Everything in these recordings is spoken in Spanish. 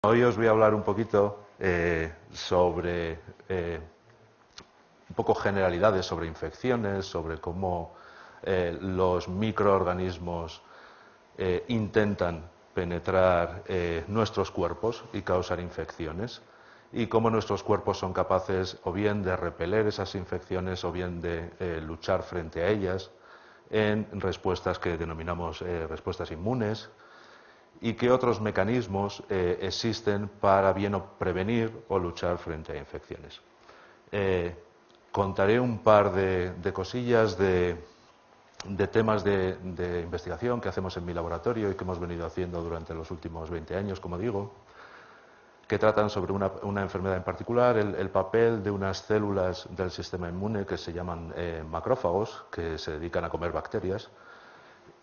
Hoy os voy a hablar un poquito sobre un poco generalidades sobre infecciones, sobre cómo los microorganismos intentan penetrar nuestros cuerpos y causar infecciones, y cómo nuestros cuerpos son capaces o bien de repeler esas infecciones o bien de luchar frente a ellas en respuestas que denominamos respuestas inmunes, y qué otros mecanismos existen para bien o prevenir o luchar frente a infecciones. Contaré un par de cosillas de temas de investigación que hacemos en mi laboratorio y que hemos venido haciendo durante los últimos 20 años, como digo, que tratan sobre una enfermedad en particular, el papel de unas células del sistema inmune que se llaman macrófagos, que se dedican a comer bacterias,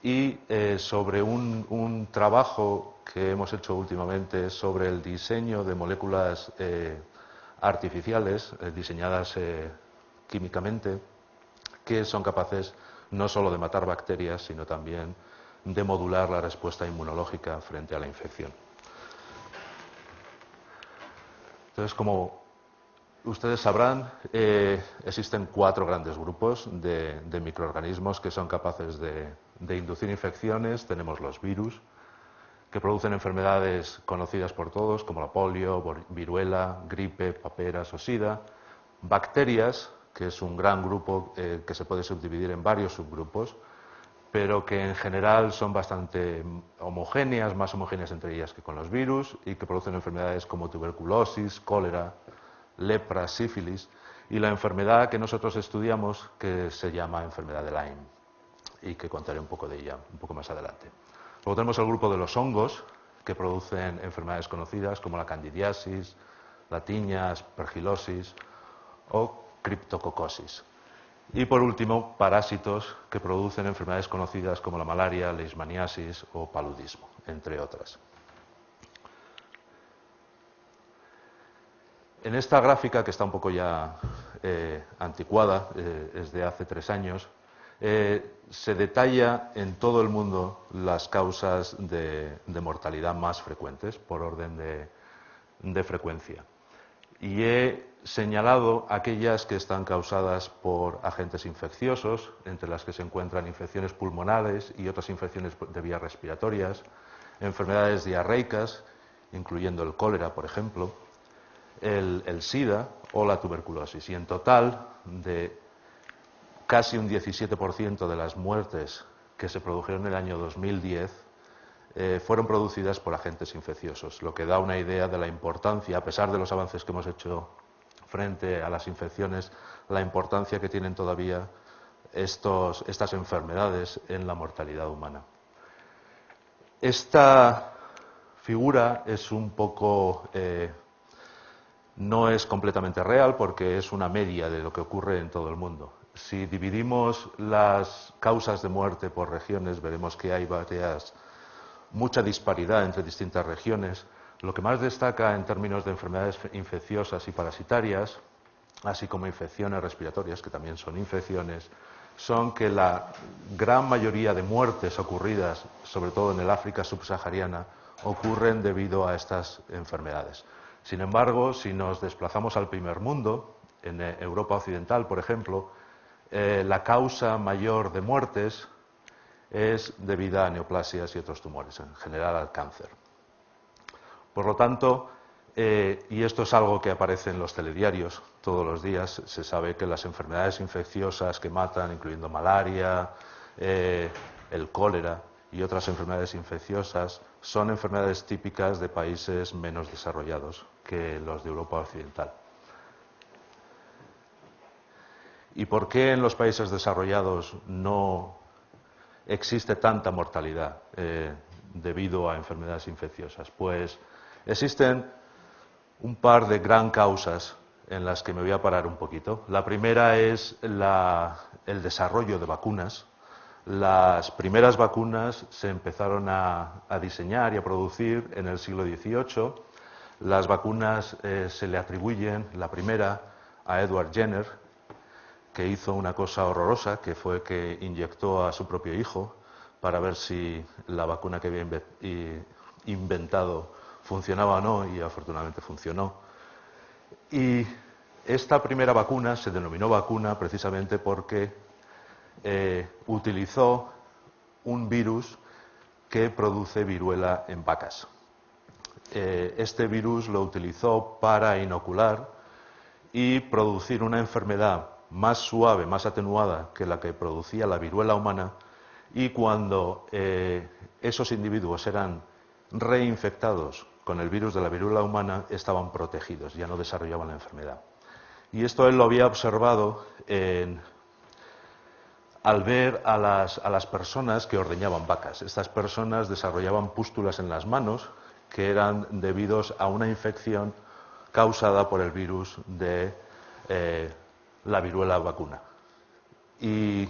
y sobre un trabajo que hemos hecho últimamente sobre el diseño de moléculas artificiales diseñadas químicamente, que son capaces no solo de matar bacterias, sino también de modular la respuesta inmunológica frente a la infección. Entonces, como ustedes sabrán, existen 4 grandes grupos de microorganismos que son capaces de inducir infecciones. Tenemos los virus, que producen enfermedades conocidas por todos, como la polio, viruela, gripe, paperas o sida. Bacterias, que es un gran grupo que se puede subdividir en varios subgrupos, pero que en general son bastante homogéneas, más homogéneas entre ellas que con los virus, y que producen enfermedades como tuberculosis, cólera, lepra, sífilis, y la enfermedad que nosotros estudiamos, que se llama enfermedad de Lyme, y que contaré un poco de ella un poco más adelante. Luego tenemos el grupo de los hongos, que producen enfermedades conocidas como la candidiasis, la tiña, aspergilosis o criptococosis. Y por último, parásitos que producen enfermedades conocidas como la malaria, leishmaniasis o paludismo, entre otras. En esta gráfica, que está un poco ya anticuada, es de hace 3 años, se detalla en todo el mundo las causas de mortalidad más frecuentes por orden de frecuencia. Y he señalado aquellas que están causadas por agentes infecciosos, entre las que se encuentran infecciones pulmonares y otras infecciones de vías respiratorias, enfermedades diarreicas, incluyendo el cólera, por ejemplo, el SIDA o la tuberculosis. Y en total, de casi un 17% de las muertes que se produjeron en el año 2010 fueron producidas por agentes infecciosos, lo que da una idea de la importancia, a pesar de los avances que hemos hecho frente a las infecciones, la importancia que tienen todavía estas enfermedades en la mortalidad humana. Esta figura es un poco no es completamente real, porque es una media de lo que ocurre en todo el mundo. Si dividimos las causas de muerte por regiones, veremos que hay mucha disparidad entre distintas regiones. Lo que más destaca en términos de enfermedades infecciosas y parasitarias, así como infecciones respiratorias, que también son infecciones, son que la gran mayoría de muertes ocurridas, sobre todo en el África subsahariana, ocurren debido a estas enfermedades. Sin embargo, si nos desplazamos al primer mundo, en Europa occidental, por ejemplo, la causa mayor de muertes es debida a neoplasias y otros tumores, en general al cáncer. Por lo tanto, y esto es algo que aparece en los telediarios todos los días, se sabe que las enfermedades infecciosas que matan, incluyendo malaria, el cólera y otras enfermedades infecciosas, son enfermedades típicas de países menos desarrollados que los de Europa occidental. ¿Y por qué en los países desarrollados no existe tanta mortalidad debido a enfermedades infecciosas? Pues existen un par de gran causas en las que me voy a parar un poquito. La primera es el desarrollo de vacunas. Las primeras vacunas se empezaron a diseñar y a producir en el siglo XVIII. Las vacunas se le atribuyen, la primera, a Edward Jenner, que hizo una cosa horrorosa, que fue que inyectó a su propio hijo para ver si la vacuna que había inventado funcionaba o no, y afortunadamente funcionó. Y esta primera vacuna se denominó vacuna precisamente porque utilizó un virus que produce viruela en vacas. Este virus lo utilizó para inocular y producir una enfermedad más suave, más atenuada que la que producía la viruela humana, y cuando esos individuos eran reinfectados con el virus de la viruela humana, estaban protegidos, ya no desarrollaban la enfermedad. Y esto él lo había observado al ver a las personas que ordeñaban vacas. Estas personas desarrollaban pústulas en las manos que eran debidos a una infección causada por el virus de la viruela vacuna. Y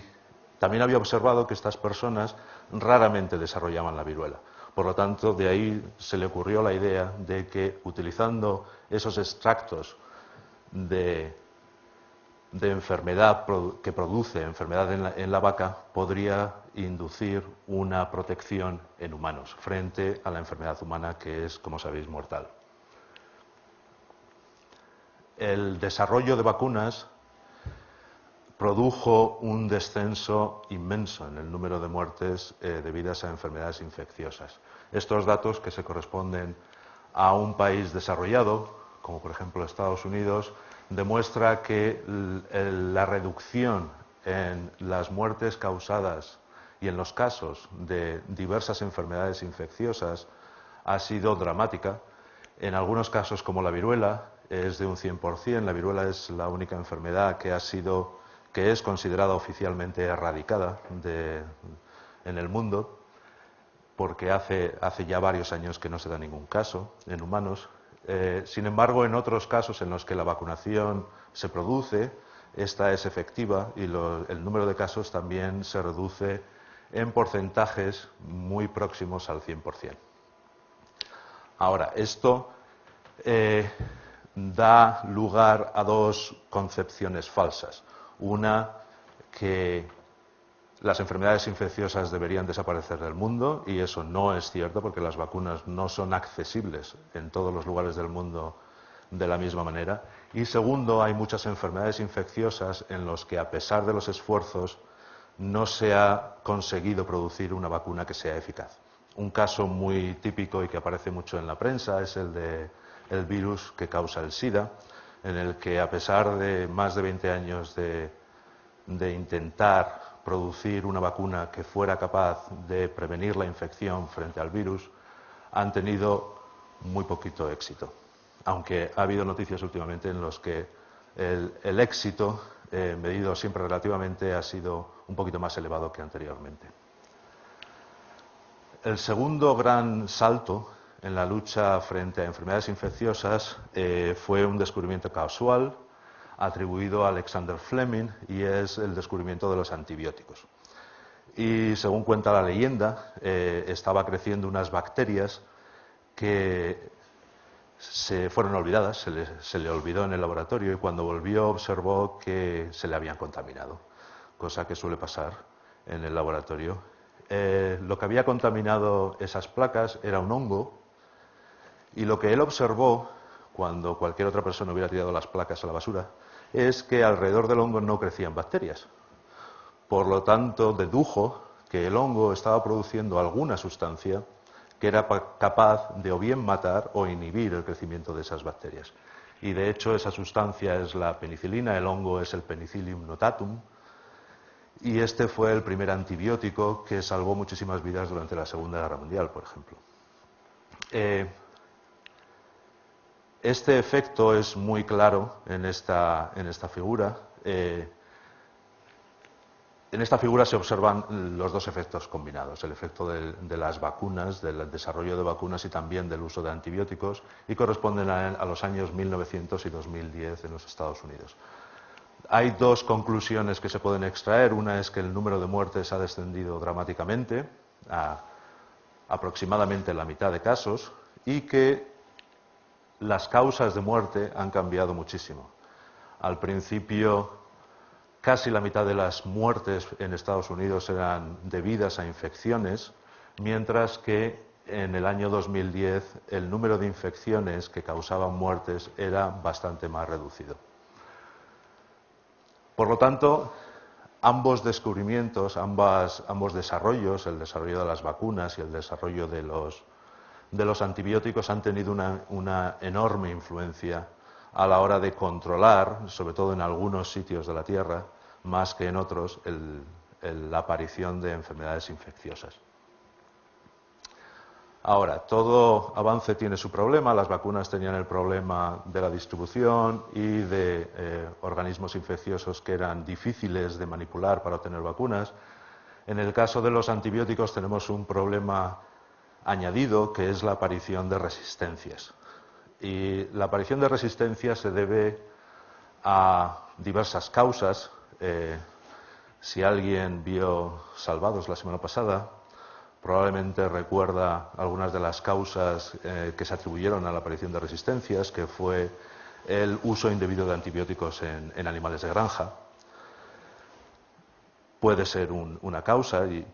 también había observado que estas personas raramente desarrollaban la viruela. Por lo tanto, de ahí se le ocurrió la idea de que utilizando esos extractos de enfermedad que produce enfermedad en la vaca, podría inducir una protección en humanos frente a la enfermedad humana, que es, como sabéis, mortal. El desarrollo de vacunas produjo un descenso inmenso en el número de muertes debidas a enfermedades infecciosas. Estos datos, que se corresponden a un país desarrollado, como por ejemplo Estados Unidos, demuestra que la reducción en las muertes causadas y en los casos de diversas enfermedades infecciosas ha sido dramática. En algunos casos, como la viruela, es de un 100%. La viruela es la única enfermedad que es considerada oficialmente erradicada en el mundo, porque hace ya varios años que no se da ningún caso en humanos. Sin embargo, en otros casos en los que la vacunación se produce, esta es efectiva y el número de casos también se reduce en porcentajes muy próximos al 100%. Ahora, esto da lugar a dos concepciones falsas. Una, que las enfermedades infecciosas deberían desaparecer del mundo, y eso no es cierto porque las vacunas no son accesibles en todos los lugares del mundo de la misma manera. Y segundo, hay muchas enfermedades infecciosas en las que, a pesar de los esfuerzos, no se ha conseguido producir una vacuna que sea eficaz. Un caso muy típico y que aparece mucho en la prensa es el del virus que causa el SIDA, en el que, a pesar de más de 20 años de intentar producir una vacuna que fuera capaz de prevenir la infección frente al virus, han tenido muy poquito éxito. Aunque ha habido noticias últimamente en los que el éxito, medido siempre relativamente, ha sido un poquito más elevado que anteriormente. El segundo gran salto en la lucha frente a enfermedades infecciosas fue un descubrimiento casual atribuido a Alexander Fleming, y es el descubrimiento de los antibióticos. Y según cuenta la leyenda, estaba creciendo unas bacterias que se fueron olvidadas, se le olvidó en el laboratorio, y cuando volvió observó que se le habían contaminado, cosa que suele pasar en el laboratorio. Lo que había contaminado esas placas era un hongo, y lo que él observó, cuando cualquier otra persona hubiera tirado las placas a la basura, es que alrededor del hongo no crecían bacterias. Por lo tanto, dedujo que el hongo estaba produciendo alguna sustancia que era capaz de o bien matar o inhibir el crecimiento de esas bacterias. Y de hecho esa sustancia es la penicilina, el hongo es el Penicillium notatum, y este fue el primer antibiótico que salvó muchísimas vidas durante la Segunda Guerra Mundial, por ejemplo. Este efecto es muy claro en esta figura. En esta figura se observan los dos efectos combinados, el efecto de las vacunas, del desarrollo de vacunas y también del uso de antibióticos, y corresponden a los años 1900 y 2010 en los Estados Unidos. Hay dos conclusiones que se pueden extraer. Una es que el número de muertes ha descendido dramáticamente, a aproximadamente la mitad de casos, y que las causas de muerte han cambiado muchísimo. Al principio, casi la mitad de las muertes en Estados Unidos eran debidas a infecciones, mientras que en el año 2010 el número de infecciones que causaban muertes era bastante más reducido. Por lo tanto, ambos descubrimientos, ambos desarrollos, el desarrollo de las vacunas y el desarrollo de los antibióticos, han tenido una enorme influencia a la hora de controlar, sobre todo en algunos sitios de la Tierra, más que en otros, la aparición de enfermedades infecciosas. Ahora, todo avance tiene su problema. Las vacunas tenían el problema de la distribución y de organismos infecciosos que eran difíciles de manipular para obtener vacunas. En el caso de los antibióticos tenemos un problema añadido, que es la aparición de resistencias. Y la aparición de resistencias se debe a diversas causas. Si alguien vio Salvados la semana pasada, probablemente recuerda algunas de las causas que se atribuyeron a la aparición de resistencias, que fue el uso indebido de antibióticos en animales de granja. Puede ser una causa, y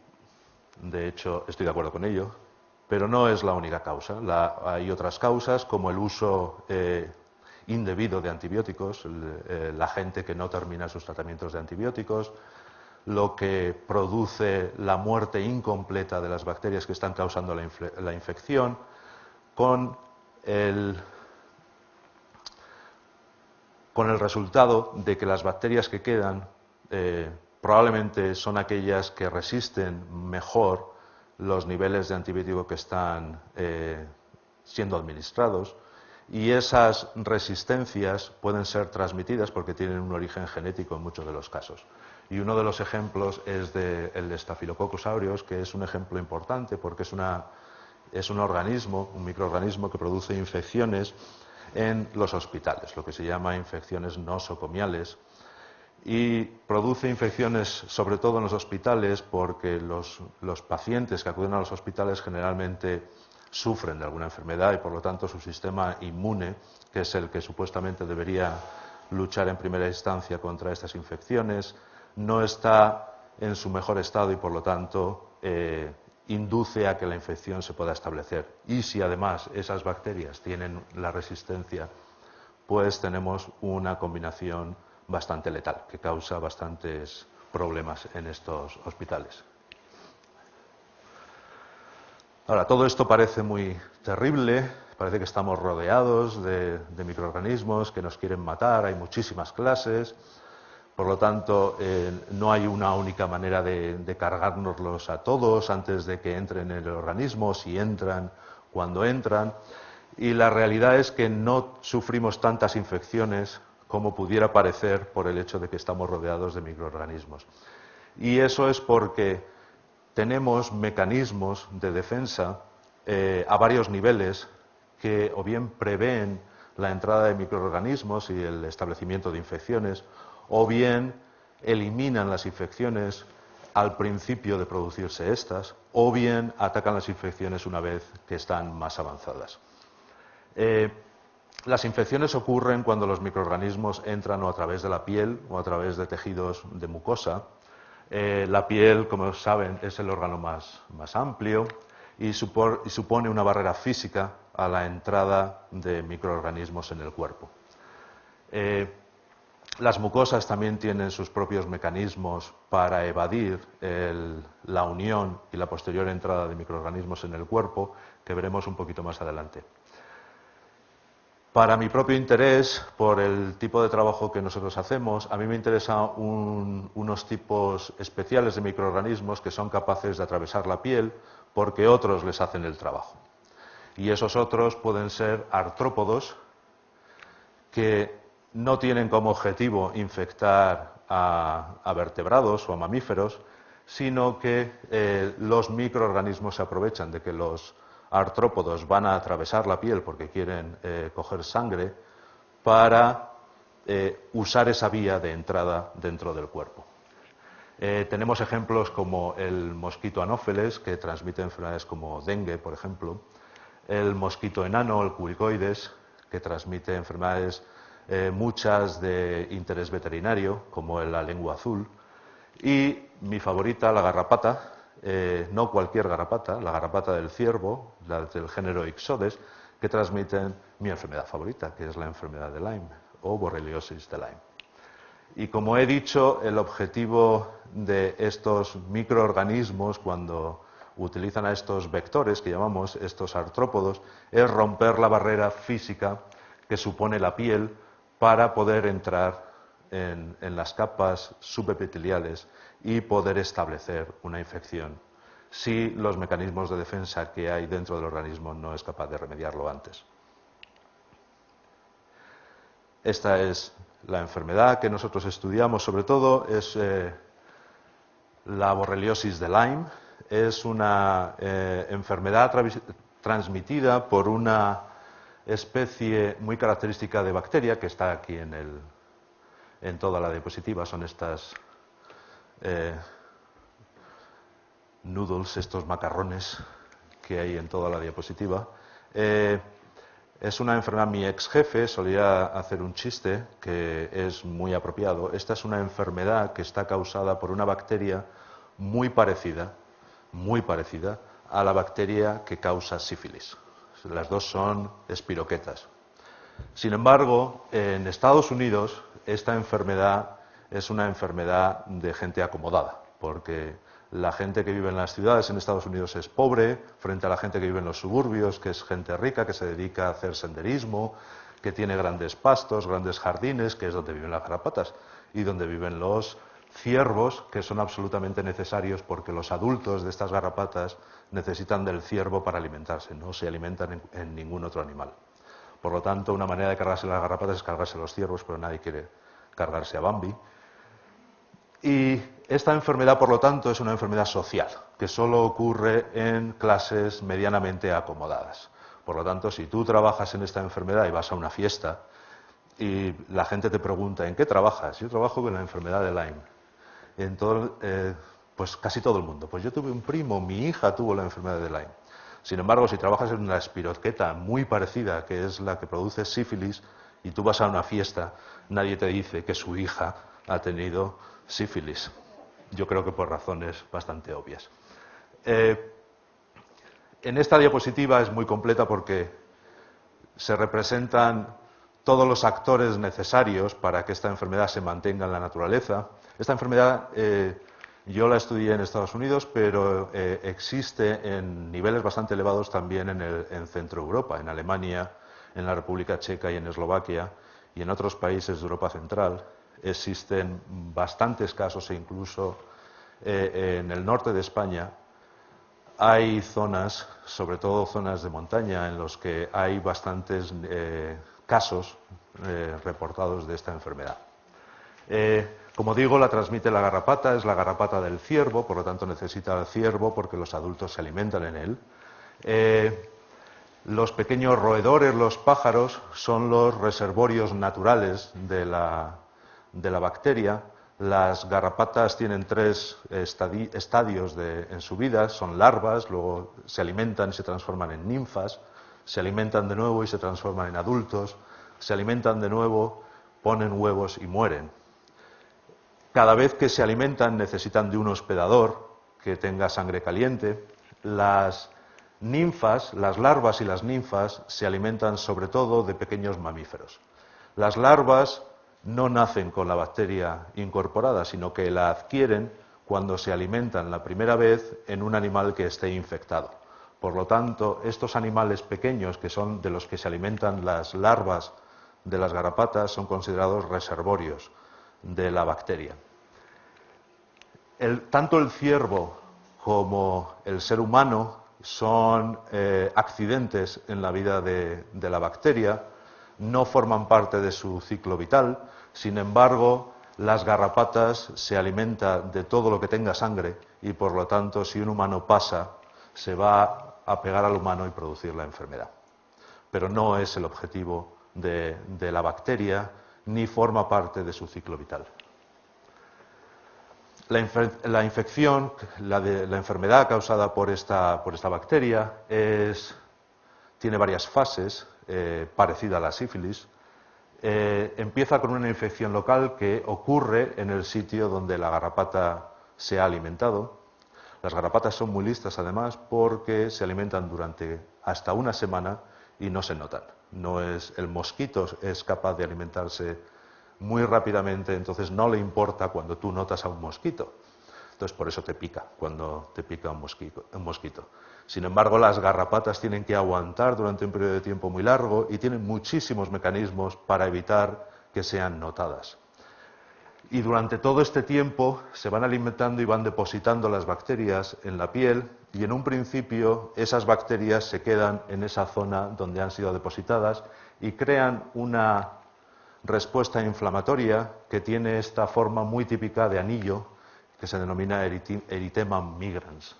de hecho estoy de acuerdo con ello, pero no es la única causa. Hay otras causas, como el uso indebido de antibióticos, la gente que no termina sus tratamientos de antibióticos, lo que produce la muerte incompleta de las bacterias que están causando la infección, con el resultado de que las bacterias que quedan probablemente son aquellas que resisten mejor los niveles de antibiótico que están siendo administrados, y esas resistencias pueden ser transmitidas porque tienen un origen genético en muchos de los casos. Y uno de los ejemplos es el de Staphylococcus aureus, que es un ejemplo importante porque es un organismo, un microorganismo que produce infecciones en los hospitales, lo que se llama infecciones nosocomiales. Y produce infecciones sobre todo en los hospitales porque los pacientes que acuden a los hospitales generalmente sufren de alguna enfermedad y por lo tanto su sistema inmune, que es el que supuestamente debería luchar en primera instancia contra estas infecciones, no está en su mejor estado y por lo tanto induce a que la infección se pueda establecer. Y si además esas bacterias tienen la resistencia, pues tenemos una combinación bastante letal que causa bastantes problemas en estos hospitales. Ahora, todo esto parece muy terrible, parece que estamos rodeados de microorganismos que nos quieren matar, hay muchísimas clases, por lo tanto, no hay una única manera de cargárnoslos a todos antes de que entren en el organismo, si entran, cuando entran, y la realidad es que no sufrimos tantas infecciones como pudiera parecer por el hecho de que estamos rodeados de microorganismos. Y eso es porque tenemos mecanismos de defensa a varios niveles que o bien prevén la entrada de microorganismos y el establecimiento de infecciones, o bien eliminan las infecciones al principio de producirse estas, o bien atacan las infecciones una vez que están más avanzadas. Las infecciones ocurren cuando los microorganismos entran o a través de la piel o a través de tejidos de mucosa. La piel, como saben, es el órgano más amplio y supone una barrera física a la entrada de microorganismos en el cuerpo. Las mucosas también tienen sus propios mecanismos para evadir la unión y la posterior entrada de microorganismos en el cuerpo, que veremos un poquito más adelante. Para mi propio interés, por el tipo de trabajo que nosotros hacemos, a mí me interesan unos tipos especiales de microorganismos que son capaces de atravesar la piel porque otros les hacen el trabajo. Y esos otros pueden ser artrópodos que no tienen como objetivo infectar a vertebrados o a mamíferos, sino que los microorganismos se aprovechan de que los artrópodos van a atravesar la piel porque quieren coger sangre para usar esa vía de entrada dentro del cuerpo. Tenemos ejemplos como el mosquito anófeles, que transmite enfermedades como dengue, por ejemplo, el mosquito enano, el cubicoides, que transmite enfermedades muchas de interés veterinario, como la lengua azul, y mi favorita, la garrapata, no cualquier garrapata, la garrapata del ciervo, la del género Ixodes, que transmiten mi enfermedad favorita, que es la enfermedad de Lyme o borreliosis de Lyme. Y como he dicho, el objetivo de estos microorganismos, cuando utilizan a estos vectores, que llamamos estos artrópodos, es romper la barrera física que supone la piel para poder entrar en las capas subepiteliales y poder establecer una infección si los mecanismos de defensa que hay dentro del organismo no es capaz de remediarlo antes. Esta es la enfermedad que nosotros estudiamos, sobre todo, es la borreliosis de Lyme. Es una enfermedad transmitida por una especie muy característica de bacteria que está aquí en toda la diapositiva. Son estas noodles, estos macarrones que hay en toda la diapositiva. Es una enfermedad, mi ex jefe solía hacer un chiste que es muy apropiado. Esta es una enfermedad que está causada por una bacteria muy parecida a la bacteria que causa sífilis. Las dos son espiroquetas. Sin embargo, en Estados Unidos esta enfermedad es una enfermedad de gente acomodada, porque la gente que vive en las ciudades en Estados Unidos es pobre frente a la gente que vive en los suburbios, que es gente rica, que se dedica a hacer senderismo, que tiene grandes pastos, grandes jardines, que es donde viven las garrapatas y donde viven los ciervos, que son absolutamente necesarios porque los adultos de estas garrapatas necesitan del ciervo para alimentarse, no se alimentan en ningún otro animal. Por lo tanto, una manera de cargarse las garrapatas es cargarse los ciervos, pero nadie quiere cargarse a Bambi. Y esta enfermedad, por lo tanto, es una enfermedad social, que solo ocurre en clases medianamente acomodadas. Por lo tanto, si tú trabajas en esta enfermedad y vas a una fiesta y la gente te pregunta, ¿en qué trabajas? Yo trabajo con la enfermedad de Lyme. Pues casi todo el mundo. Pues yo tuve un primo, mi hija tuvo la enfermedad de Lyme. Sin embargo, si trabajas en una espiroqueta muy parecida, que es la que produce sífilis, y tú vas a una fiesta, nadie te dice que su hija ha tenido sífilis. Yo creo que por razones bastante obvias. En esta diapositiva es muy completa porque se representan todos los actores necesarios para que esta enfermedad se mantenga en la naturaleza. Esta enfermedad yo la estudié en Estados Unidos, pero existe en niveles bastante elevados también en Centro Europa, en Alemania, en la República Checa y en Eslovaquia, y en otros países de Europa Central. Existen bastantes casos e incluso en el norte de España hay zonas, sobre todo zonas de montaña, en los que hay bastantes casos reportados de esta enfermedad. Como digo, la transmite la garrapata, es la garrapata del ciervo, por lo tanto necesita el ciervo porque los adultos se alimentan en él. Los pequeños roedores, los pájaros, son los reservorios naturales de la bacteria. Las garrapatas tienen 3 estadios en su vida, son larvas, luego se alimentan y se transforman en ninfas, se alimentan de nuevo y se transforman en adultos, se alimentan de nuevo, ponen huevos y mueren. Cada vez que se alimentan necesitan de un hospedador que tenga sangre caliente. Las ninfas, las larvas y las ninfas se alimentan sobre todo de pequeños mamíferos. Las larvas no nacen con la bacteria incorporada, sino que la adquieren cuando se alimentan la primera vez en un animal que esté infectado. Por lo tanto, estos animales pequeños, que son de los que se alimentan las larvas de las garrapatas, son considerados reservorios de la bacteria. Tanto el ciervo como el ser humano son accidentes en la vida de la bacteria, no forman parte de su ciclo vital. Sin embargo, las garrapatas se alimentan de todo lo que tenga sangre y, por lo tanto, si un humano pasa, se va a pegar al humano y producir la enfermedad. Pero no es el objetivo de la bacteria ni forma parte de su ciclo vital. La infección, la enfermedad causada por esta bacteria tiene varias fases, parecida a la sífilis. Empieza con una infección local que ocurre en el sitio donde la garrapata se ha alimentado. Las garrapatas son muy listas, además, porque se alimentan durante hasta una semana y no se notan. El mosquito es capaz de alimentarse muy rápidamente, entonces no le importa cuando tú notas a un mosquito. Entonces, por eso te pica cuando te pica un mosquito. Sin embargo, las garrapatas tienen que aguantar durante un periodo de tiempo muy largo y tienen muchísimos mecanismos para evitar que sean notadas. Y durante todo este tiempo se van alimentando y van depositando las bacterias en la piel y en un principio esas bacterias se quedan en esa zona donde han sido depositadas y crean una respuesta inflamatoria que tiene esta forma muy típica de anillo que se denomina erythema migrans.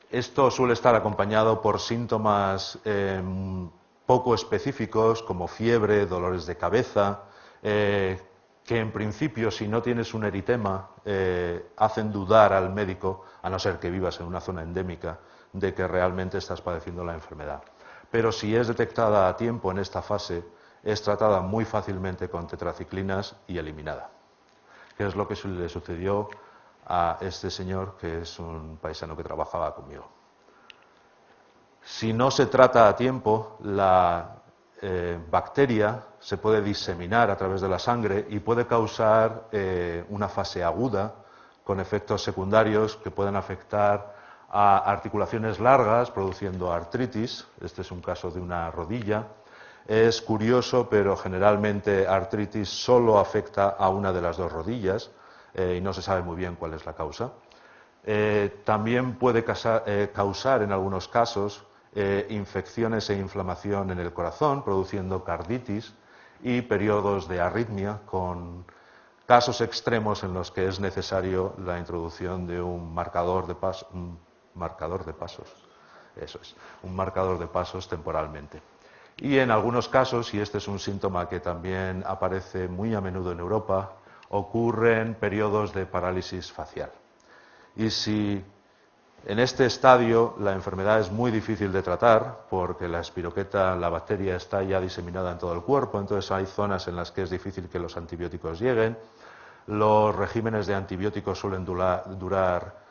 Esto suele estar acompañado por síntomas poco específicos como fiebre, dolores de cabeza, que en principio, si no tienes un eritema, hacen dudar al médico, a no ser que vivas en una zona endémica, de que realmente estás padeciendo la enfermedad. Pero si es detectada a tiempo en esta fase, es tratada muy fácilmente con tetraciclinas y eliminada. Que es lo que le sucedió a este señor, que es un paisano que trabajaba conmigo. Si no se trata a tiempo, la bacteria se puede diseminar a través de la sangre y puede causar una fase aguda con efectos secundarios que pueden afectar a articulaciones largas, produciendo artritis. Este es un caso de una rodilla. Es curioso, pero generalmente artritis solo afecta a una de las dos rodillas y no se sabe muy bien cuál es la causa. También puede causar en algunos casos infecciones e inflamación en el corazón, produciendo carditis y periodos de arritmia, con casos extremos en los que es necesario la introducción de un marcador de pasos. Eso es, un marcador de pasos temporalmente. Y en algunos casos, y este es un síntoma que también aparece muy a menudo en Europa, ocurren periodos de parálisis facial. Y si en este estadio la enfermedad es muy difícil de tratar porque la espiroqueta, la bacteria, está ya diseminada en todo el cuerpo, entonces hay zonas en las que es difícil que los antibióticos lleguen. Los regímenes de antibióticos suelen durar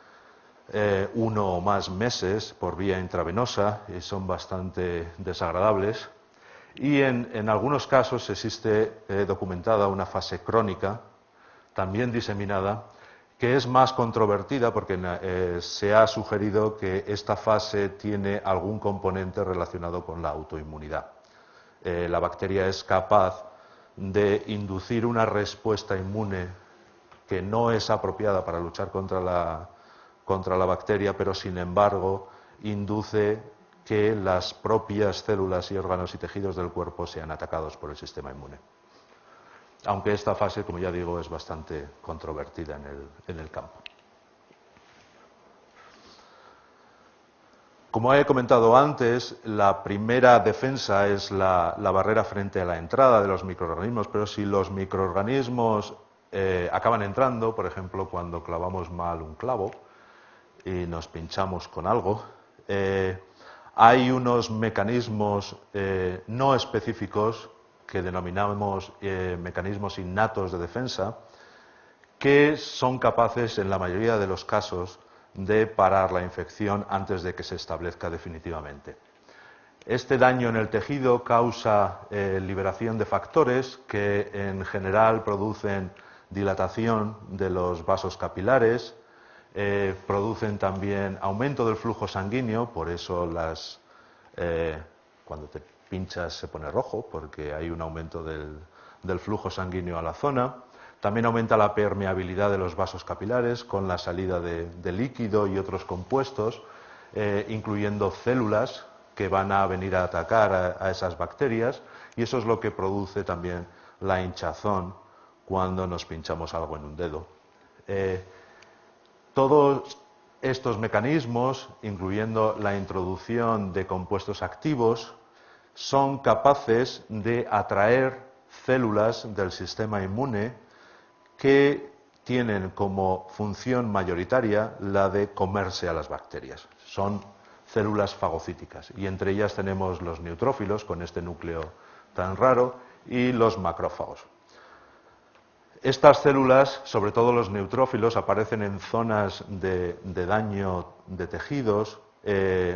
1 o más meses por vía intravenosa y son bastante desagradables. Y en algunos casos existe documentada una fase crónica, también diseminada, que es más controvertida porque se ha sugerido que esta fase tiene algún componente relacionado con la autoinmunidad. La bacteria es capaz de inducir una respuesta inmune que no es apropiada para luchar contra la bacteria, pero sin embargo induce que las propias células y órganos y tejidos del cuerpo sean atacados por el sistema inmune. Aunque esta fase, como ya digo, es bastante controvertida en el campo. Como he comentado antes, la primera defensa es la barrera frente a la entrada de los microorganismos, pero si los microorganismos acaban entrando, por ejemplo, cuando clavamos mal un clavo y nos pinchamos con algo, hay unos mecanismos no específicos que denominamos mecanismos innatos de defensa, que son capaces, en la mayoría de los casos, de parar la infección antes de que se establezca definitivamente. Este daño en el tejido causa liberación de factores que en general producen dilatación de los vasos capilares, producen también aumento del flujo sanguíneo, por eso cuando te pinchas se pone rojo, porque hay un aumento del flujo sanguíneo a la zona. También aumenta la permeabilidad de los vasos capilares con la salida de líquido y otros compuestos, incluyendo células que van a venir a atacar a esas bacterias, y eso es lo que produce también la hinchazón cuando nos pinchamos algo en un dedo. Todos estos mecanismos, incluyendo la introducción de compuestos activos, son capaces de atraer células del sistema inmune que tienen como función mayoritaria la de comerse a las bacterias. Son células fagocíticas y entre ellas tenemos los neutrófilos, con este núcleo tan raro, y los macrófagos. Estas células, sobre todo los neutrófilos, aparecen en zonas de daño de tejidos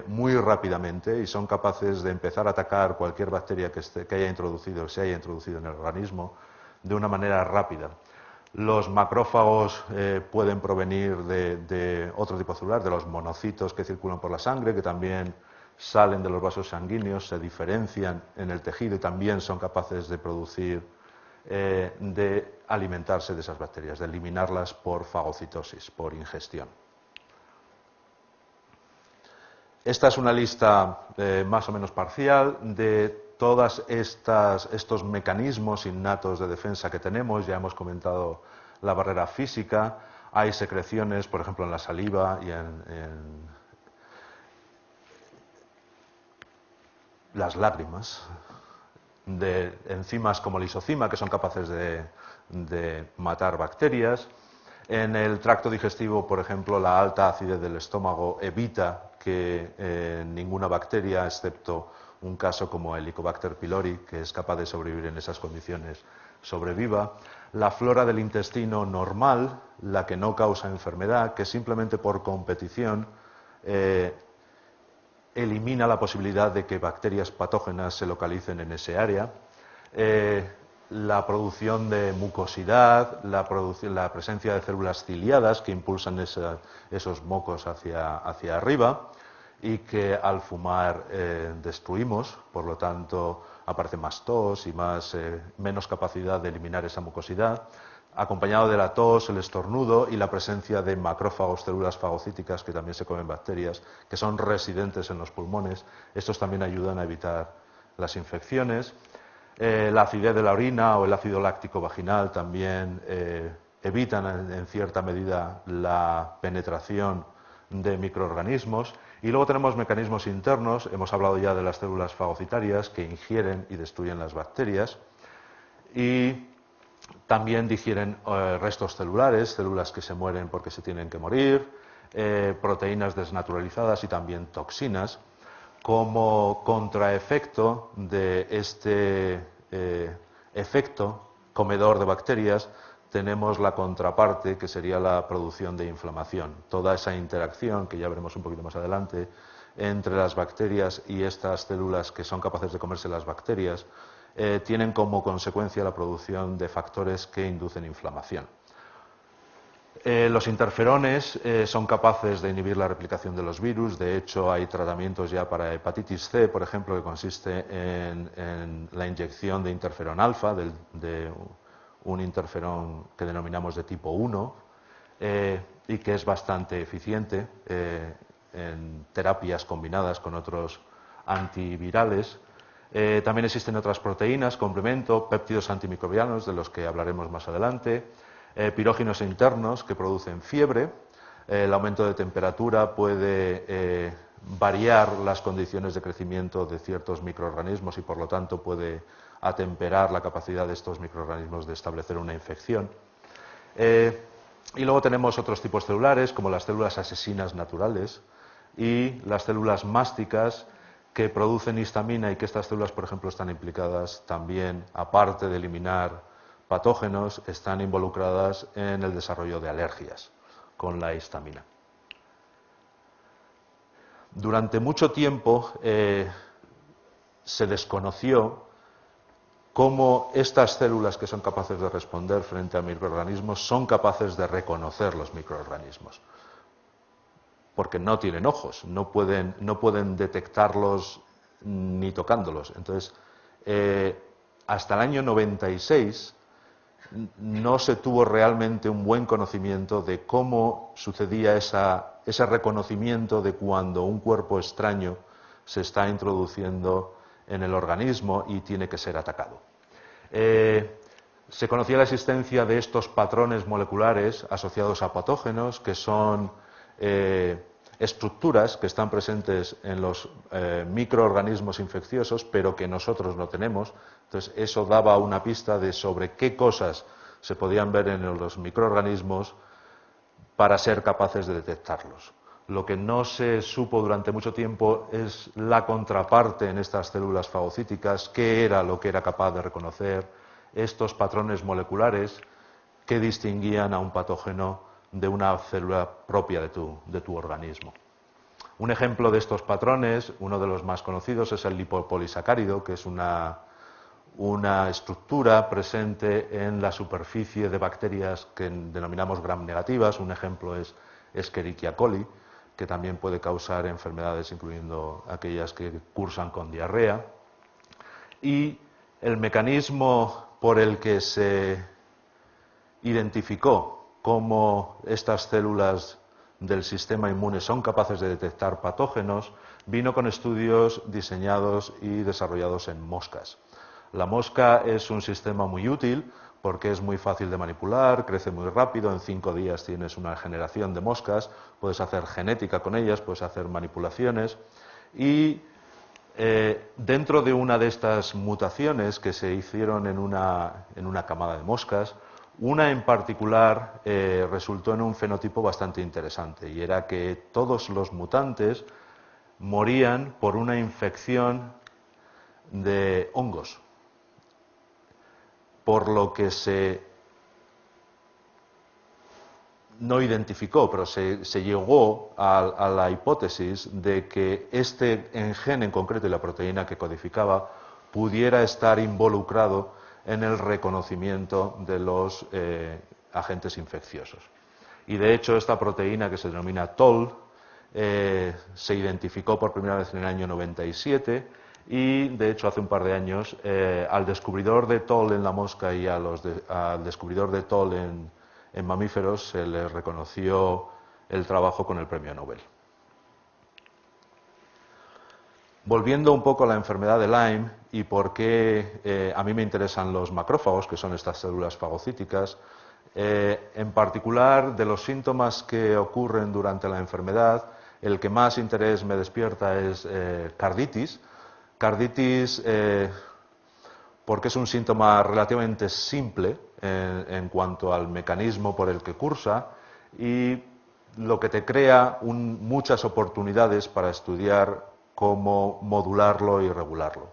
muy rápidamente y son capaces de empezar a atacar cualquier bacteria que se haya introducido en el organismo de una manera rápida. Los macrófagos pueden provenir de otro tipo celular, de los monocitos que circulan por la sangre, que también salen de los vasos sanguíneos, se diferencian en el tejido y también son capaces de producir, de alimentarse de esas bacterias, de eliminarlas por fagocitosis, por ingestión. Esta es una lista más o menos parcial de todos estos mecanismos innatos de defensa que tenemos. Ya hemos comentado la barrera física. Hay secreciones, por ejemplo, en la saliva y en las lágrimas, de enzimas como lisocima, que son capaces de matar bacterias. En el tracto digestivo, por ejemplo, la alta acidez del estómago evita que ninguna bacteria, excepto un caso como Helicobacter pylori, que es capaz de sobrevivir en esas condiciones, sobreviva. La flora del intestino normal, la que no causa enfermedad, que simplemente por competición elimina la posibilidad de que bacterias patógenas se localicen en ese área. La producción de mucosidad, la presencia de células ciliadas que impulsan esos mocos hacia arriba y que al fumar destruimos, por lo tanto aparece más tos y menos capacidad de eliminar esa mucosidad, acompañado de la tos, el estornudo y la presencia de macrófagos, células fagocíticas que también se comen bacterias, que son residentes en los pulmones. Estos también ayudan a evitar las infecciones. La acidez de la orina o el ácido láctico vaginal también evitan en cierta medida la penetración de microorganismos. Y luego tenemos mecanismos internos. Hemos hablado ya de las células fagocitarias que ingieren y destruyen las bacterias. Y también digieren restos celulares, células que se mueren porque se tienen que morir, proteínas desnaturalizadas y también toxinas. Como contraefecto de este efecto comedor de bacterias, tenemos la contraparte, que sería la producción de inflamación. Toda esa interacción, que ya veremos un poquito más adelante, entre las bacterias y estas células que son capaces de comerse las bacterias, tienen como consecuencia la producción de factores que inducen inflamación. Los interferones son capaces de inhibir la replicación de los virus. De hecho, hay tratamientos ya para hepatitis C, por ejemplo, que consiste en la inyección de interferón alfa, de un interferón que denominamos de tipo 1, y que es bastante eficiente en terapias combinadas con otros antivirales. También existen otras proteínas, complemento, péptidos antimicrobianos, de los que hablaremos más adelante, pirógenos internos que producen fiebre. El aumento de temperatura puede variar las condiciones de crecimiento de ciertos microorganismos y, por lo tanto, puede atemperar la capacidad de estos microorganismos de establecer una infección. Y luego tenemos otros tipos celulares, como las células asesinas naturales y las células másticas, que producen histamina y que estas células, por ejemplo, están implicadas también, aparte de eliminar patógenos, están involucradas en el desarrollo de alergias con la histamina. Durante mucho tiempo se desconoció cómo estas células que son capaces de responder frente a microorganismos son capaces de reconocer los microorganismos. Porque no tienen ojos, no pueden detectarlos ni tocándolos. Entonces, hasta el año 96 no se tuvo realmente un buen conocimiento de cómo sucedía ese reconocimiento de cuando un cuerpo extraño se está introduciendo en el organismo y tiene que ser atacado. Se conocía la existencia de estos patrones moleculares asociados a patógenos, que son estructuras que están presentes en los microorganismos infecciosos, pero que nosotros no tenemos. Entonces, eso daba una pista de sobre qué cosas se podían ver en los microorganismos para ser capaces de detectarlos. Lo que no se supo durante mucho tiempo es la contraparte en estas células fagocíticas, qué era lo que era capaz de reconocer estos patrones moleculares que distinguían a un patógeno de una célula propia de tu organismo. Un ejemplo de estos patrones, uno de los más conocidos, es el lipopolisacárido, que es una estructura presente en la superficie de bacterias que denominamos gram negativas. Un ejemplo es Escherichia coli, que también puede causar enfermedades, incluyendo aquellas que cursan con diarrea. Y el mecanismo por el que se identificó cómo estas células del sistema inmune son capaces de detectar patógenos vino con estudios diseñados y desarrollados en moscas. La mosca es un sistema muy útil porque es muy fácil de manipular, crece muy rápido, en 5 días tienes una generación de moscas, puedes hacer genética con ellas, puedes hacer manipulaciones y dentro de una de estas mutaciones que se hicieron en una camada de moscas, una en particular resultó en un fenotipo bastante interesante y era que todos los mutantes morían por una infección de hongos, por lo que no identificó, pero se llegó a la hipótesis de que este gen en concreto y la proteína que codificaba pudiera estar involucrado en el reconocimiento de los agentes infecciosos. Y de hecho esta proteína, que se denomina TOL, se identificó por primera vez en el año 97 y de hecho hace un par de años al descubridor de TOL en la mosca y al descubridor de TOL en mamíferos se les reconoció el trabajo con el premio Nobel. Volviendo un poco a la enfermedad de Lyme y por qué a mí me interesan los macrófagos, que son estas células fagocíticas, en particular de los síntomas que ocurren durante la enfermedad, el que más interés me despierta es carditis. Carditis porque es un síntoma relativamente simple en cuanto al mecanismo por el que cursa y lo que te crea muchas oportunidades para estudiar cómo modularlo y regularlo.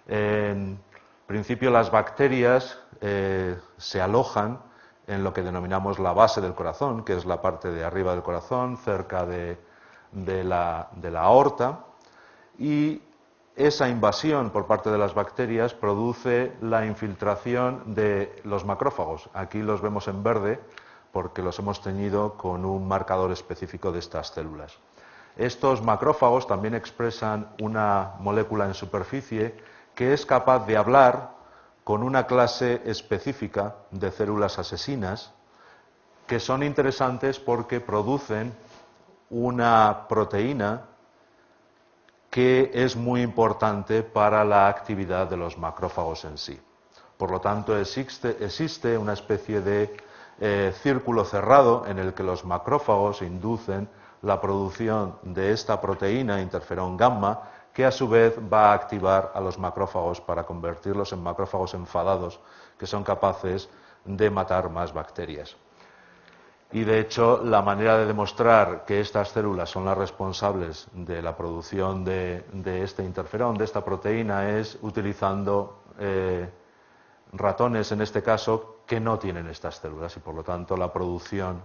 En principio, las bacterias se alojan en lo que denominamos la base del corazón, que es la parte de arriba del corazón, cerca de la aorta, y esa invasión por parte de las bacterias produce la infiltración de los macrófagos. Aquí los vemos en verde porque los hemos teñido con un marcador específico de estas células. Estos macrófagos también expresan una molécula en superficie que es capaz de hablar con una clase específica de células asesinas que son interesantes porque producen una proteína que es muy importante para la actividad de los macrófagos en sí. Por lo tanto, existe una especie de círculo cerrado en el que los macrófagos inducen la producción de esta proteína, interferón gamma, que a su vez va a activar a los macrófagos para convertirlos en macrófagos enfadados que son capaces de matar más bacterias. Y de hecho, la manera de demostrar que estas células son las responsables de la producción de este interferón, de esta proteína, es utilizando ratones, en este caso, que no tienen estas células y por lo tanto la producción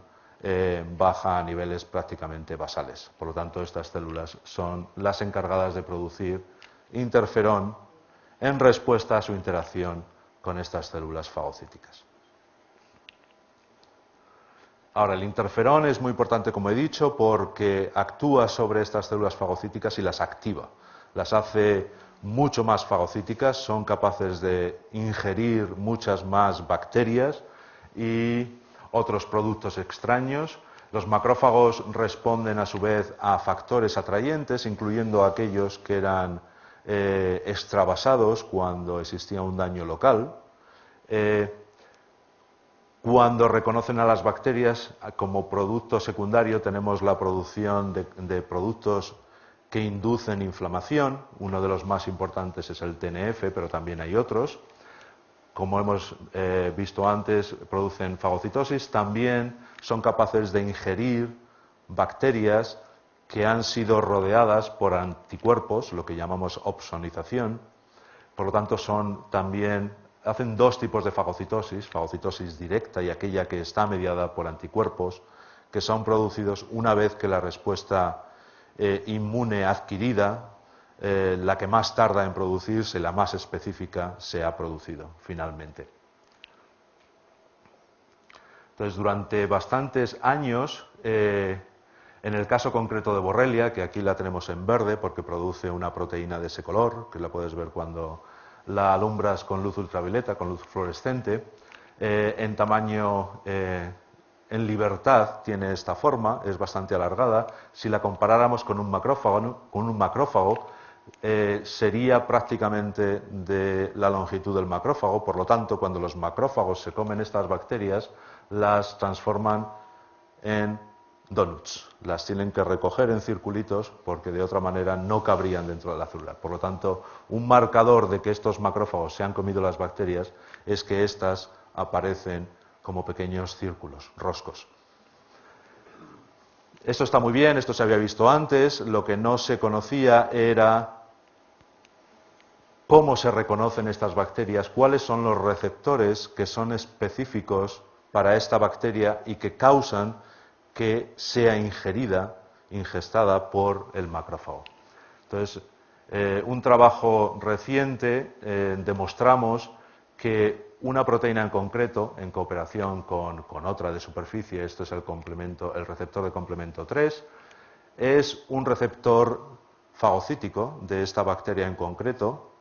baja a niveles prácticamente basales. Por lo tanto, estas células son las encargadas de producir interferón en respuesta a su interacción con estas células fagocíticas. Ahora, el interferón es muy importante, como he dicho, porque actúa sobre estas células fagocíticas y las activa. Las hace mucho más fagocíticas, son capaces de ingerir muchas más bacterias y otros productos extraños. Los macrófagos responden a su vez a factores atrayentes, incluyendo aquellos que eran extravasados cuando existía un daño local. Cuando reconocen a las bacterias como producto secundario tenemos la producción de productos que inducen inflamación. Uno de los más importantes es el TNF, pero también hay otros. Como hemos visto antes, producen fagocitosis. También son capaces de ingerir bacterias que han sido rodeadas por anticuerpos, lo que llamamos opsonización. Por lo tanto, son también hacen dos tipos de fagocitosis directa y aquella que está mediada por anticuerpos, que son producidos una vez que la respuesta inmune adquirida, la que más tarda en producirse, la más específica, se ha producido finalmente. Entonces, durante bastantes años, en el caso concreto de Borrelia, que aquí la tenemos en verde porque produce una proteína de ese color, que la puedes ver cuando la alumbras con luz ultravioleta, con luz fluorescente, en tamaño, en libertad, tiene esta forma, es bastante alargada. Si la comparáramos con un macrófago, sería prácticamente de la longitud del macrófago. Por lo tanto, cuando los macrófagos se comen estas bacterias, las transforman en donuts. Las tienen que recoger en circulitos porque de otra manera no cabrían dentro de la célula. Por lo tanto, un marcador de que estos macrófagos se han comido las bacterias es que éstas aparecen como pequeños círculos, roscos. Esto está muy bien, esto se había visto antes. Lo que no se conocía era cómo se reconocen estas bacterias, cuáles son los receptores que son específicos para esta bacteria y que causan que sea ingestada por el macrófago. Entonces, un trabajo reciente demostramos que una proteína en concreto, en cooperación con otra de superficie, esto es el receptor de complemento 3, es un receptor fagocítico de esta bacteria en concreto.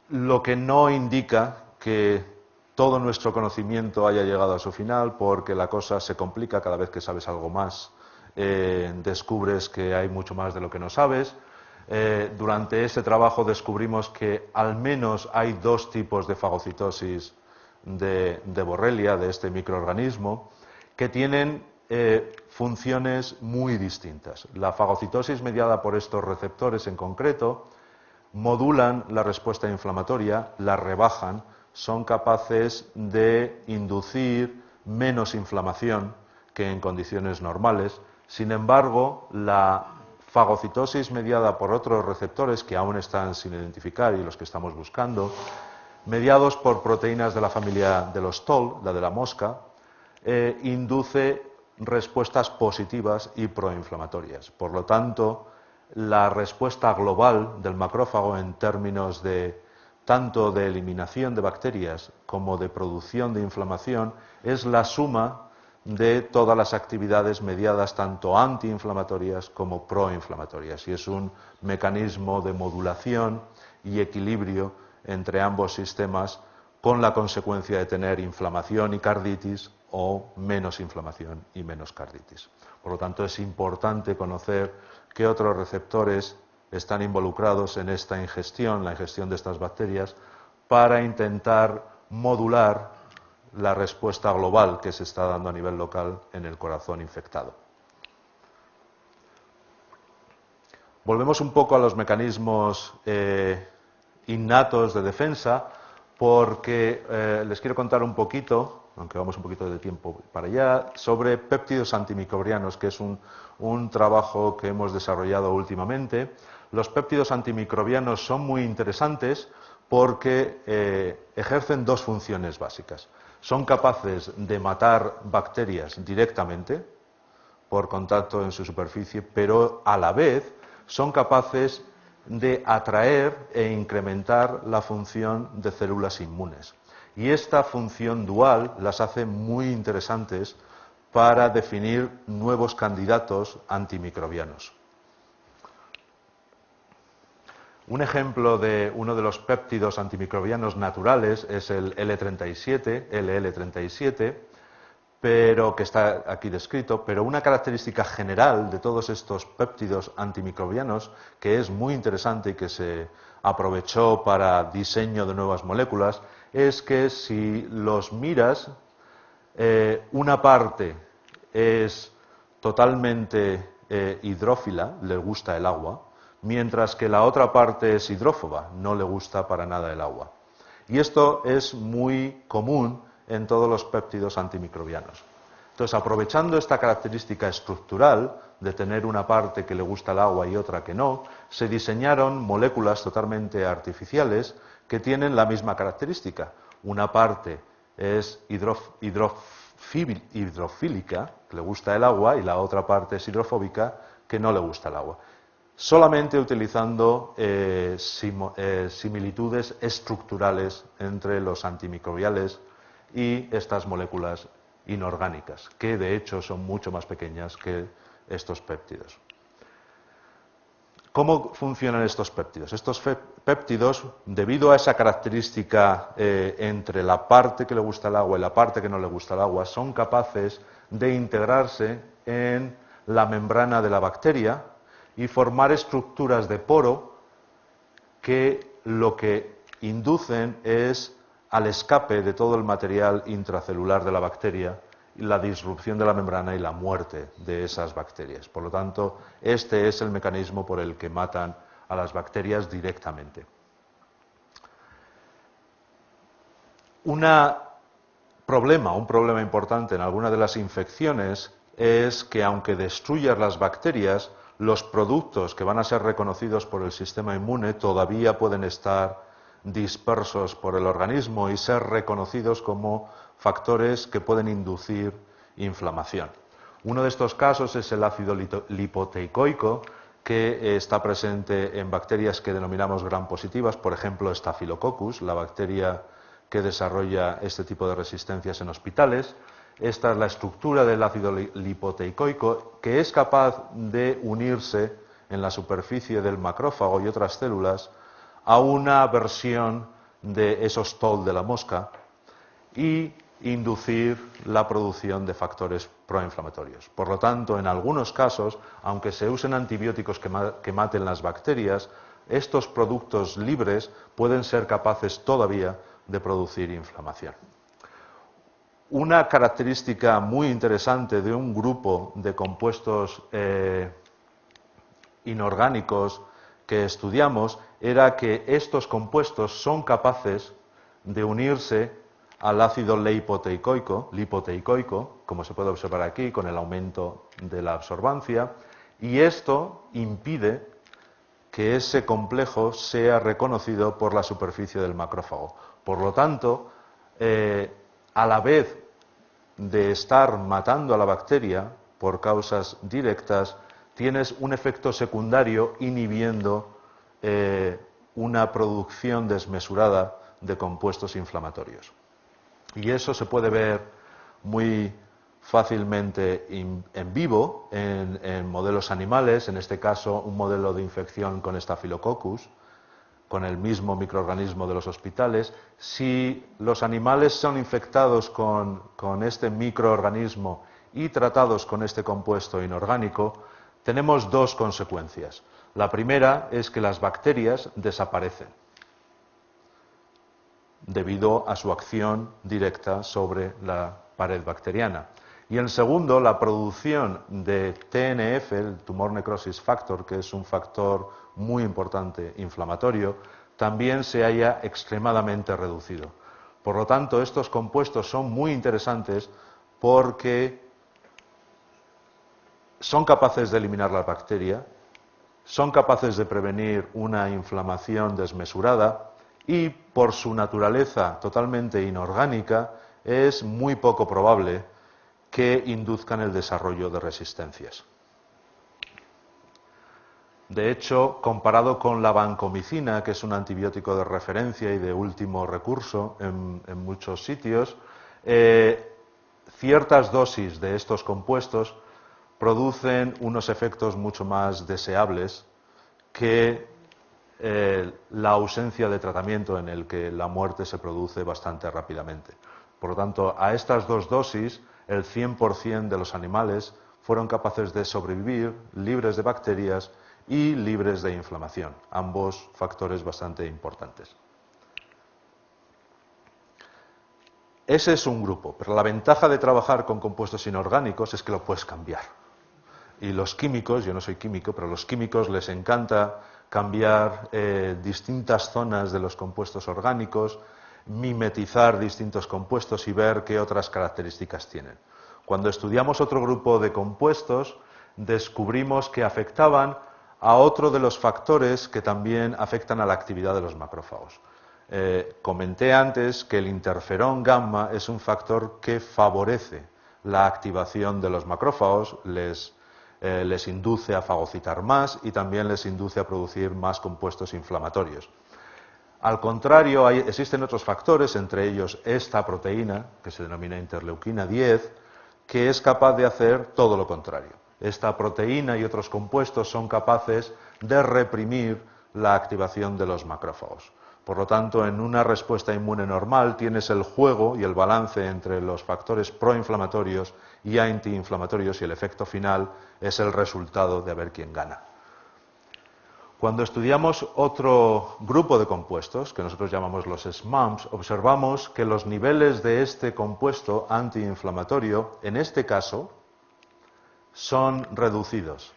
Lo que no indica que todo nuestro conocimiento haya llegado a su final, porque la cosa se complica cada vez que sabes algo más. Descubres que hay mucho más de lo que no sabes. Durante ese trabajo descubrimos que al menos hay dos tipos de fagocitosis de Borrelia, de este microorganismo, que tienen funciones muy distintas. La fagocitosis mediada por estos receptores en concreto modulan la respuesta inflamatoria, la rebajan, son capaces de inducir menos inflamación que en condiciones normales. Sin embargo, la fagocitosis mediada por otros receptores que aún están sin identificar y los que estamos buscando, mediados por proteínas de la familia de los TOL, la de la mosca, induce respuestas positivas y proinflamatorias. Por lo tanto, la respuesta global del macrófago en términos de tanto de eliminación de bacterias como de producción de inflamación es la suma de todas las actividades mediadas tanto antiinflamatorias como proinflamatorias, y es un mecanismo de modulación y equilibrio entre ambos sistemas, con la consecuencia de tener inflamación y carditis o menos inflamación y menos carditis. Por lo tanto, es importante conocer qué otros receptores están involucrados en esta ingestión, la ingestión de estas bacterias, para intentar modular la respuesta global que se está dando a nivel local en el corazón infectado. Volvemos un poco a los mecanismos innatos de defensa, porque les quiero contar un poquito, aunque vamos un poquito de tiempo para allá, sobre péptidos antimicrobianos, que es un trabajo que hemos desarrollado últimamente. Los péptidos antimicrobianos son muy interesantes porque ejercen dos funciones básicas. Son capaces de matar bacterias directamente por contacto en su superficie, pero a la vez son capaces de atraer e incrementar la función de células inmunes. Y esta función dual las hace muy interesantes para definir nuevos candidatos antimicrobianos. Un ejemplo de uno de los péptidos antimicrobianos naturales es el LL37, pero que está aquí descrito, pero una característica general de todos estos péptidos antimicrobianos, que es muy interesante y que se aprovechó para diseño de nuevas moléculas, es que si los miras, una parte es totalmente hidrófila, le gusta el agua, mientras que la otra parte es hidrófoba, no le gusta para nada el agua. Y esto es muy común en todos los péptidos antimicrobianos. Entonces, aprovechando esta característica estructural de tener una parte que le gusta el agua y otra que no, se diseñaron moléculas totalmente artificiales que tienen la misma característica. Una parte es hidrofílica, que le gusta el agua, y la otra parte es hidrofóbica, que no le gusta el agua. Solamente utilizando similitudes estructurales entre los antimicrobiales y estas moléculas inorgánicas, que de hecho son mucho más pequeñas que estos péptidos. ¿Cómo funcionan estos péptidos? Estos péptidos, debido a esa característica entre la parte que le gusta el agua y la parte que no le gusta el agua, son capaces de integrarse en la membrana de la bacteria y formar estructuras de poro que lo que inducen es al escape de todo el material intracelular de la bacteria y la disrupción de la membrana y la muerte de esas bacterias. Por lo tanto, este es el mecanismo por el que matan a las bacterias directamente. Un problema importante en algunas de las infecciones es que aunque destruyas las bacterias, los productos que van a ser reconocidos por el sistema inmune todavía pueden estar dispersos por el organismo y ser reconocidos como factores que pueden inducir inflamación. Uno de estos casos es el ácido lipoteicoico, que está presente en bacterias que denominamos gram positivas, por ejemplo, Staphylococcus, la bacteria que desarrolla este tipo de resistencias en hospitales. Esta es la estructura del ácido lipoteicoico, que es capaz de unirse en la superficie del macrófago y otras células a una versión de esos TOL de la mosca y inducir la producción de factores proinflamatorios. Por lo tanto, en algunos casos, aunque se usen antibióticos que maten las bacterias, estos productos libres pueden ser capaces todavía de producir inflamación. Una característica muy interesante de un grupo de compuestos inorgánicos que estudiamos era que estos compuestos son capaces de unirse al ácido lipoteicoico, como se puede observar aquí, con el aumento de la absorbancia, y esto impide que ese complejo sea reconocido por la superficie del macrófago. Por lo tanto, a la vez de estar matando a la bacteria por causas directas, tienes un efecto secundario inhibiendo una producción desmesurada de compuestos inflamatorios. Y eso se puede ver muy fácilmente en vivo en modelos animales, en este caso un modelo de infección con Staphylococcus, con el mismo microorganismo de los hospitales. Si los animales son infectados con este microorganismo y tratados con este compuesto inorgánico, tenemos dos consecuencias. La primera es que las bacterias desaparecen debido a su acción directa sobre la pared bacteriana. Y en segundo, la producción de TNF, el Tumor Necrosis Factor, que es un factor muy importante inflamatorio, también se haya extremadamente reducido. Por lo tanto, estos compuestos son muy interesantes porque son capaces de eliminar la bacteria, son capaces de prevenir una inflamación desmesurada y, por su naturaleza totalmente inorgánica, es muy poco probable que induzcan el desarrollo de resistencias. De hecho, comparado con la vancomicina, que es un antibiótico de referencia y de último recurso en muchos sitios, ciertas dosis de estos compuestos producen unos efectos mucho más deseables que la ausencia de tratamiento, en el que la muerte se produce bastante rápidamente. Por lo tanto, a estas dos dosis, el 100% de los animales fueron capaces de sobrevivir libres de bacterias y libres de inflamación, ambos factores bastante importantes. Ese es un grupo, pero la ventaja de trabajar con compuestos inorgánicos es que lo puedes cambiar. Y los químicos, yo no soy químico, pero a los químicos les encanta cambiar distintas zonas de los compuestos orgánicos, mimetizar distintos compuestos y ver qué otras características tienen. Cuando estudiamos otro grupo de compuestos, descubrimos que afectaban a otro de los factores que también afectan a la actividad de los macrófagos. Comenté antes que el interferón gamma es un factor que favorece la activación de los macrófagos, les induce a fagocitar más y también les induce a producir más compuestos inflamatorios. Al contrario, existen otros factores, entre ellos esta proteína, que se denomina interleuquina 10, que es capaz de hacer todo lo contrario. Esta proteína y otros compuestos son capaces de reprimir la activación de los macrófagos. Por lo tanto, en una respuesta inmune normal tienes el juego y el balance entre los factores proinflamatorios y antiinflamatorios y el efecto final es el resultado de a ver quién gana. Cuando estudiamos otro grupo de compuestos, que nosotros llamamos los SMAMs, observamos que los niveles de este compuesto antiinflamatorio, en este caso, son reducidos.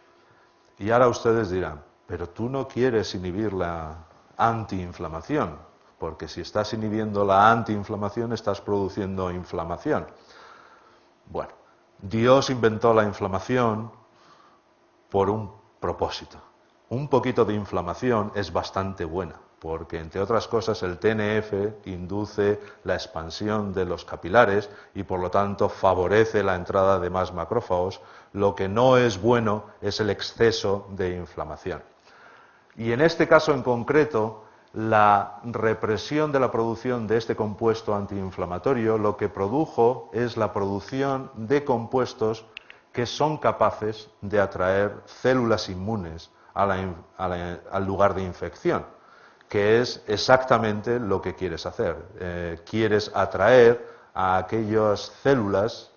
Y ahora ustedes dirán, pero tú no quieres inhibir la antiinflamación, porque si estás inhibiendo la antiinflamación estás produciendo inflamación. Bueno, Dios inventó la inflamación por un propósito. Un poquito de inflamación es bastante buena, porque entre otras cosas el TNF induce la expansión de los capilares y por lo tanto favorece la entrada de más macrófagos. Lo que no es bueno es el exceso de inflamación. Y en este caso en concreto, la represión de la producción de este compuesto antiinflamatorio lo que produjo es la producción de compuestos que son capaces de atraer células inmunes al lugar de infección, que es exactamente lo que quieres hacer. Quieres atraer a aquellas células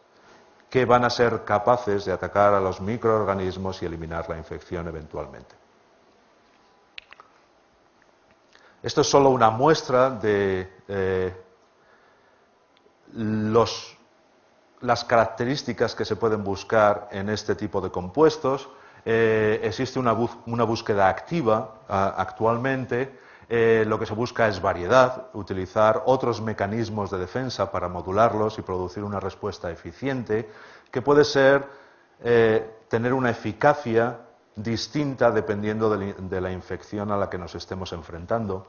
que van a ser capaces de atacar a los microorganismos y eliminar la infección eventualmente. Esto es solo una muestra de las características que se pueden buscar en este tipo de compuestos. Existe una búsqueda activa actualmente. Lo que se busca es variedad, utilizar otros mecanismos de defensa para modularlos y producir una respuesta eficiente, que puede ser tener una eficacia distinta dependiendo de la infección a la que nos estemos enfrentando.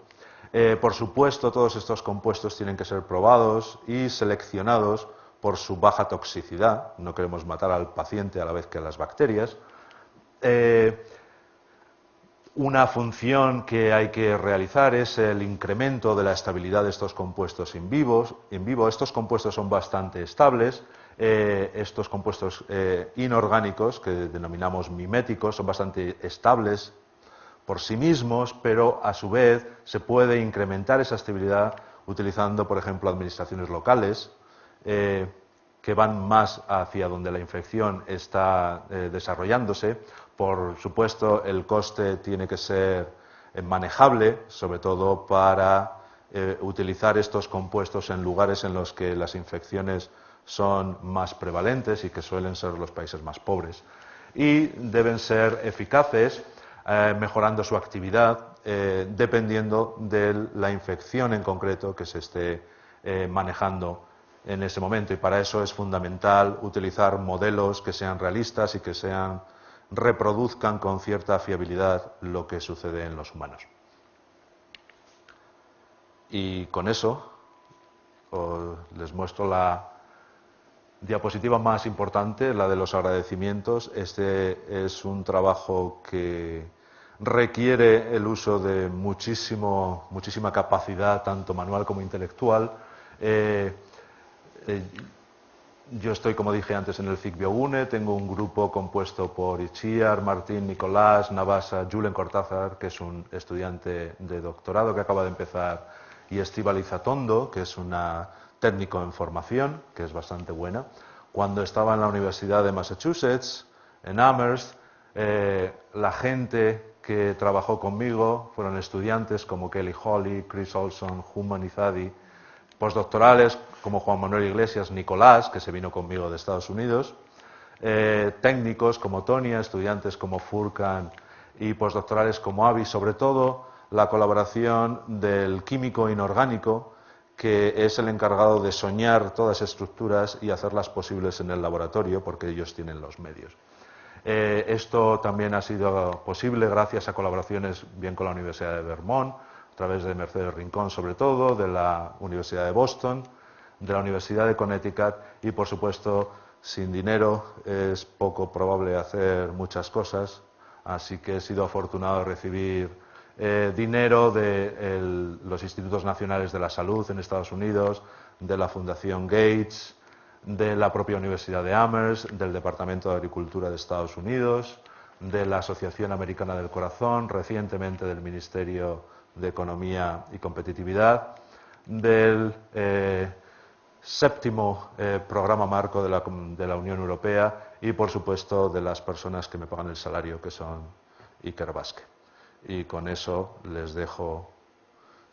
Por supuesto, todos estos compuestos tienen que ser probados y seleccionados por su baja toxicidad. No queremos matar al paciente a la vez que a las bacterias. Una función que hay que realizar es el incremento de la estabilidad de estos compuestos en vivo. Estos compuestos son bastante estables. Estos compuestos inorgánicos, que denominamos miméticos, son bastante estables por sí mismos, pero a su vez se puede incrementar esa estabilidad utilizando, por ejemplo, administraciones locales que van más hacia donde la infección está desarrollándose. Por supuesto, el coste tiene que ser manejable, sobre todo para utilizar estos compuestos en lugares en los que las infecciones son más prevalentes y que suelen ser los países más pobres. Y deben ser eficaces, mejorando su actividad, dependiendo de la infección en concreto que se esté manejando en ese momento. Y para eso es fundamental utilizar modelos que sean realistas y que reproduzcan con cierta fiabilidad lo que sucede en los humanos. Y con eso les muestro la diapositiva más importante, la de los agradecimientos. Este es un trabajo que requiere el uso de muchísima capacidad, tanto manual como intelectual. Yo estoy, como dije antes, en el CIC Bioune. Tengo un grupo compuesto por Itziar, Martín, Nicolás, Navasa, Julen Cortázar, que es un estudiante de doctorado que acaba de empezar, y Estíbaliz Atondo, que es una técnico en formación, que es bastante buena. Cuando estaba en la Universidad de Massachusetts, en Amherst, la gente que trabajó conmigo fueron estudiantes como Kelly Holly, Chris Olson, Human Izadi, postdoctorales como Juan Manuel Iglesias, Nicolás, que se vino conmigo de Estados Unidos, técnicos como Tonia, estudiantes como Furkan y postdoctorales como Avi, sobre todo la colaboración del químico inorgánico, que es el encargado de soñar todas estructuras y hacerlas posibles en el laboratorio, porque ellos tienen los medios. Esto también ha sido posible gracias a colaboraciones bien con la Universidad de Vermont, a través de Mercedes Rincón sobre todo, de la Universidad de Boston, de la Universidad de Connecticut y, por supuesto, sin dinero es poco probable hacer muchas cosas, así que he sido afortunado de recibir dinero de los Institutos Nacionales de la Salud en Estados Unidos, de la Fundación Gates, de la propia Universidad de Amherst, del Departamento de Agricultura de Estados Unidos, de la Asociación Americana del Corazón, recientemente del Ministerio de Economía y Competitividad, del séptimo programa marco de la Unión Europea y, por supuesto, de las personas que me pagan el salario, que son Iker Basque. Y con eso les dejo,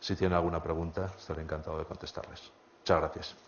si tienen alguna pregunta, estaré encantado de contestarles. Muchas gracias.